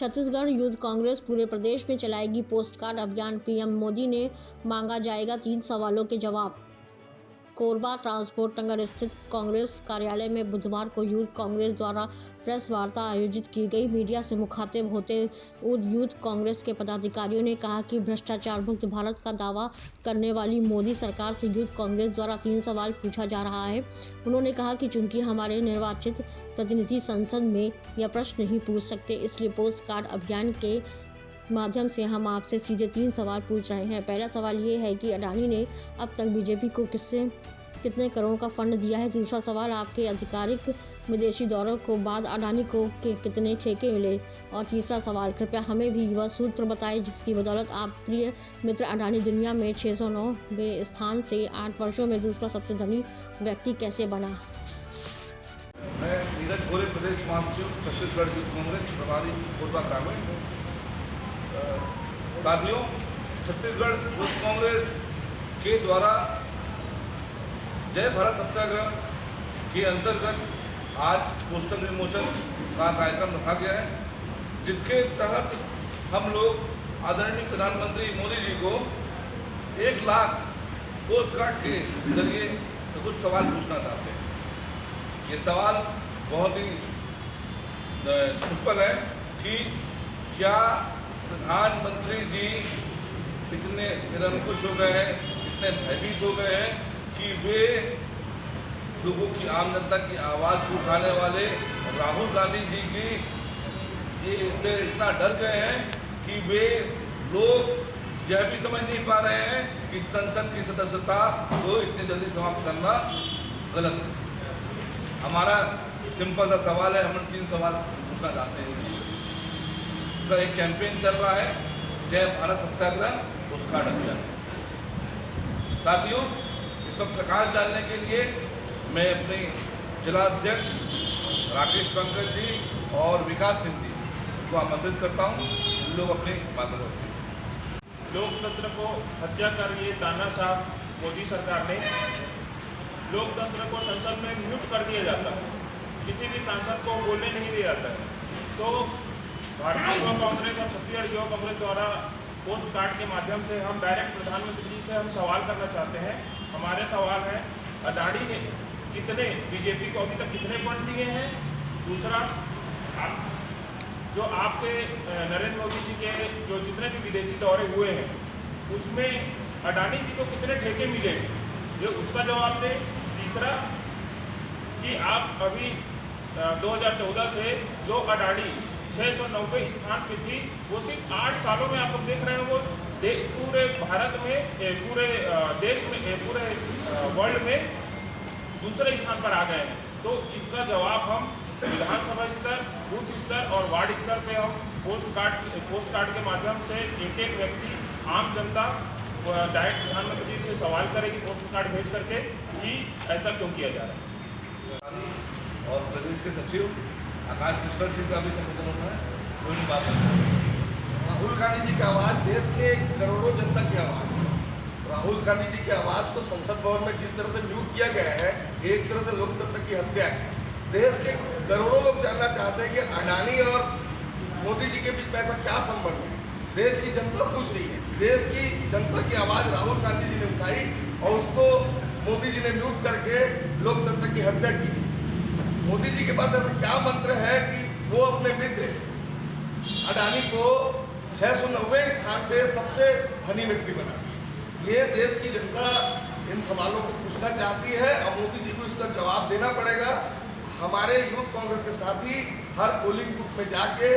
Chhattisgarh youth Congress पूरे प्रदेश में चलाएगी पोस्ट कार्ड अभियान। पीएम मोदी ने मांगा जाएगा 3 सवालों के जवाब। कोरबा ट्रांसपोर्ट नगर स्थित कांग्रेस कार्यालय में बुधवार को यूथ कांग्रेस द्वारा प्रेस वार्ता आयोजित की गई। मीडिया से मुखातिब होते यूथ कांग्रेस के पदाधिकारियों ने कहा कि भ्रष्टाचार मुक्त भारत का दावा करने वाली मोदी सरकार से यूथ कांग्रेस द्वारा 3 सवाल पूछा जा रहा है। उन्होंने कहा कि चूंकि हमारे निर्वाचित प्रतिनिधि संसद में यह प्रश्न नहीं पूछ सकते, इसलिए पोस्ट कार्ड अभियान के माध्यम से हम आपसे सीधे 3 सवाल पूछ रहे हैं। पहला सवाल ये है कि अडानी ने अब तक बीजेपी को कितने करोड़ का फंड दिया है। दूसरा सवाल, आपके आधिकारिक विदेशी दौरों को बाद अडानी को कितने ठेके मिले। और तीसरा सवाल, कृपया हमें भी वह सूत्र बताएं जिसकी बदौलत आप प्रिय मित्र अडानी दुनिया में 609वें स्थान से 8 वर्षों में दूसरा सबसे धनी व्यक्ति कैसे बना। मैं नीरज गोरे, प्रदेश महासचिव छत्तीसगढ़ यूथ कांग्रेस प्रभारी कोरबा ग्रामीण। साथियों, छत्तीसगढ़ यूथ कांग्रेस के द्वारा जय भारत सत्याग्रह के अंतर्गत आज पोस्टर विमोचन का कार्यक्रम रखा गया है, जिसके तहत हम लोग आदरणीय प्रधानमंत्री मोदी जी को 1 लाख पोस्ट कार्ड के जरिए कुछ सवाल पूछना चाहते हैं। ये सवाल बहुत ही सिंपल है कि क्या प्रधानमंत्री जी इतने निरंकुश हो गए हैं, इतने भयभीत हो गए हैं कि वे लोगों की, आम जनता की आवाज़ को उठाने वाले राहुल गांधी जी की से इतना डर गए हैं कि वे लोग यह भी समझ नहीं पा रहे हैं कि संसद की सदस्यता को इतनी जल्दी समाप्त करना गलत है। हमारा सिंपल सा सवाल है, हम 3 सवाल पूछना चाहते हैं। सर, एक कैंपेन चल रहा है, जय भारत सत्याग्रह पोस्ट कार्ड अभियान। साथियों, इस पर प्रकाश डालने के लिए मैं अपने जिलाध्यक्ष राकेश पंकज जी और विकास सिंह जी को आमंत्रित करता हूँ। लोग अपनी बातें रखें। लोकतंत्र को हत्या कर ये तानाशाह मोदी सरकार ने लोकतंत्र को संसद में म्यूट कर दिया जाता है, किसी भी सांसद को बोलने नहीं दिया जाता है। तो भारतीय युवा कांग्रेस और छत्तीसगढ़ युवा कांग्रेस द्वारा पोस्ट कार्ड के माध्यम से हम डायरेक्ट प्रधानमंत्री जी से हम सवाल करना चाहते हैं। हमारे सवाल है, अडानी ने कितने, बीजेपी को अभी तक कितने फंड दिए हैं। दूसरा, जो आपके नरेंद्र मोदी जी के जो जितने भी विदेशी दौरे हुए हैं उसमें अडानी जी को कितने ठेके मिले, ये उसका जवाब दें। तीसरा, कि आप अभी 2014 से जो अडानी 690 स्थान पे थी, वो सिर्फ 8 सालों में आप लोग देख रहे हैं वो पूरे भारत में, पूरे देश में, पूरे वर्ल्ड में दूसरे स्थान पर आ गए हैं। तो इसका जवाब हम विधानसभा स्तर, बूथ स्तर और वार्ड स्तर पे हम पोस्ट कार्ड के माध्यम से एक व्यक्ति, आम जनता डायरेक्ट प्रधानमंत्री जी से सवाल करेगी पोस्ट कार्ड भेज करके कि ऐसा क्यों किया जा रहा है। और प्रदेश के सचिव आकाश मिश्रा जी का भी संबोधन होना है। कोई बात नहीं। राहुल गांधी जी की आवाज़ देश के करोड़ों जनता की आवाज़ है। राहुल गांधी जी की आवाज़ को संसद भवन में जिस तरह से म्यूट किया गया है, एक तरह से लोकतंत्र की हत्या है। देश के करोड़ों लोग जानना चाहते हैं कि अडानी और मोदी जी के बीच में ऐसा क्या संबंध है। देश की जनता पूछ रही है। देश की जनता की आवाज़ राहुल गांधी जी ने उठाई और उसको मोदी जी ने म्यूट करके लोकतंत्र की हत्या की। मोदी जी के पास ऐसा क्या मंत्र है कि वो अपने मित्र अडानी को 690वें स्थान से सबसे धनी व्यक्ति बना। ये देश की जनता इन सवालों को पूछना चाहती है और मोदी जी को इसका जवाब देना पड़ेगा। हमारे यूथ कांग्रेस के साथी हर पोलिंग बूथ में जाके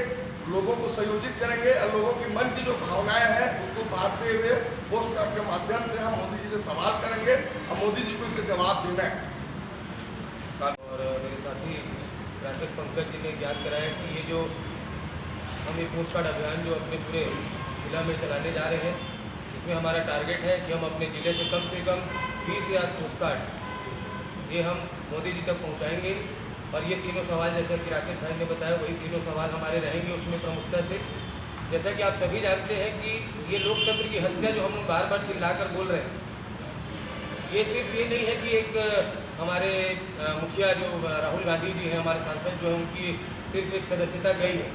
लोगों को संयोजित करेंगे और लोगों की मन की जो भावनाएं हैं उसको बांटते हुए पोस्ट कार्ड के माध्यम से हम मोदी जी से सवाल करेंगे और मोदी जी को इसका जवाब देना है। और मेरे साथी राकेश पंकज जी ने ज्ञात कराया कि ये जो हम ये पोस्ट कार्ड अभियान जो अपने पूरे जिला में चलाने जा रहे हैं, इसमें हमारा टारगेट है कि हम अपने ज़िले से कम 20,000 पोस्ट कार्ड ये हम मोदी जी तक पहुंचाएंगे। और ये 3 सवाल, जैसा कि राकेश भाई ने बताया, वही 3 सवाल हमारे रहेंगे। उसमें प्रमुखता से, जैसा कि आप सभी जानते हैं कि ये लोकतंत्र की हत्या जो हम बार बार चिल्लाकर बोल रहे हैं, ये सिर्फ ये नहीं है कि एक हमारे मुखिया जो राहुल गांधी जी हैं, हमारे सांसद जो हैं, उनकी सिर्फ एक सदस्यता गई है।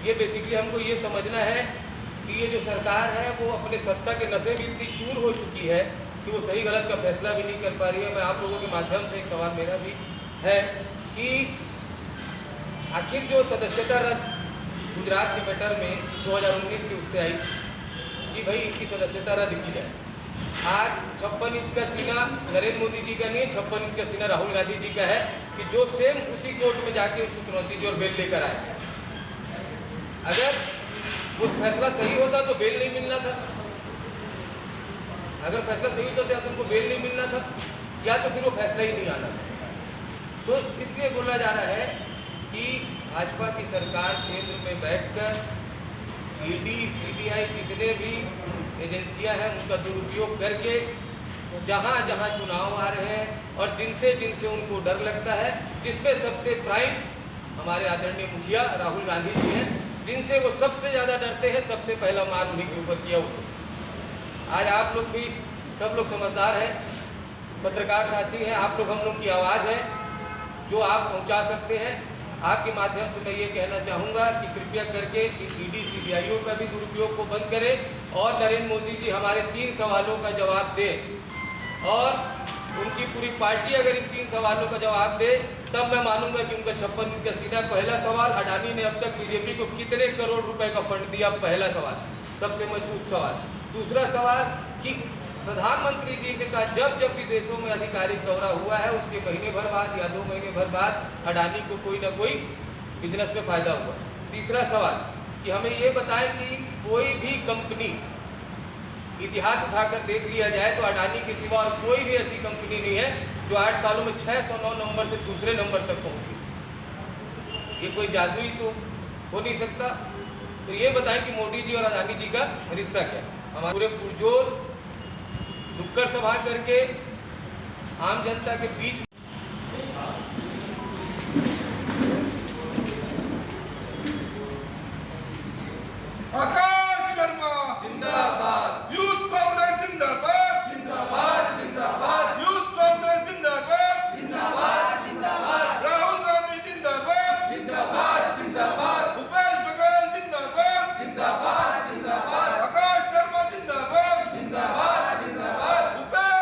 ये बेसिकली हमको ये समझना है कि ये जो सरकार है वो अपने सत्ता के नशे में इतनी चूर हो चुकी है कि वो सही गलत का फैसला भी नहीं कर पा रही है। मैं आप लोगों के माध्यम से एक सवाल मेरा भी है कि आखिर जो सदस्यता रद्द गुजरात के मैटर में 2019 की उससे आई कि भाई इनकी सदस्यता रद्द की जाए। आज 56 इंच का सीना नरेंद्र मोदी जी का नहीं है, 56 इंच का सीना राहुल गांधी जी का है कि जो सेम उसी कोर्ट में जाके उसको चुनौती दी और बेल लेकर आए। अगर वो फैसला सही होता तो बेल नहीं मिलना था, अगर फैसला सही होता तो उनको बेल नहीं मिलना था, या तो फिर वो फैसला ही नहीं आना था। तो इसलिए बोला जा रहा है कि भाजपा की सरकार केंद्र में बैठकर ईडी, सीबीआई जितने भी एजेंसियां हैं उनका दुरुपयोग करके जहां जहां चुनाव आ रहे हैं और जिनसे जिनसे उनको डर लगता है, जिसमें सबसे प्राइम हमारे आदरणीय मुखिया राहुल गांधी जी हैं, जिनसे वो सबसे ज़्यादा डरते हैं, सबसे पहला मार उन्हीं के ऊपर किया हुआ। आज आप लोग भी सब लोग समझदार हैं, पत्रकार साथी हैं, आप लोग हम लोग की आवाज़ है जो आप पहुंचा सकते हैं। आपके माध्यम से मैं ये कहना चाहूँगा कि कृपया करके इन ईडी सीबीआईओ का भी दुरुपयोग को बंद करें और नरेंद्र मोदी जी हमारे 3 सवालों का जवाब दें और उनकी पूरी पार्टी अगर इन 3 सवालों का जवाब दे तब मैं मानूंगा कि उनका 56 इंच का सीना। पहला सवाल, अडानी ने अब तक बीजेपी को कितने करोड़ रुपए का फंड दिया? पहला सवाल, सबसे मजबूत सवाल। दूसरा सवाल कि प्रधानमंत्री जी के का जब जब विदेशों में आधिकारिक दौरा हुआ है उसके महीने भर बाद या 2 महीने भर बाद अडानी को कोई ना कोई बिजनेस में फायदा हुआ। तीसरा सवाल कि हमें ये बताएं कि कोई भी कंपनी, इतिहास उठाकर देख लिया जाए तो अडानी के सिवा और कोई भी ऐसी कंपनी नहीं है जो 8 सालों में 609 नंबर से दूसरे नंबर तक पहुंची। ये कोई जादू ही तो हो नहीं सकता। तो ये बताएं कि मोदी जी और अडानी जी का रिश्ता क्या है। हमारे पूरे पुरजोर नुक्कड़ सभा करके आम जनता के बीच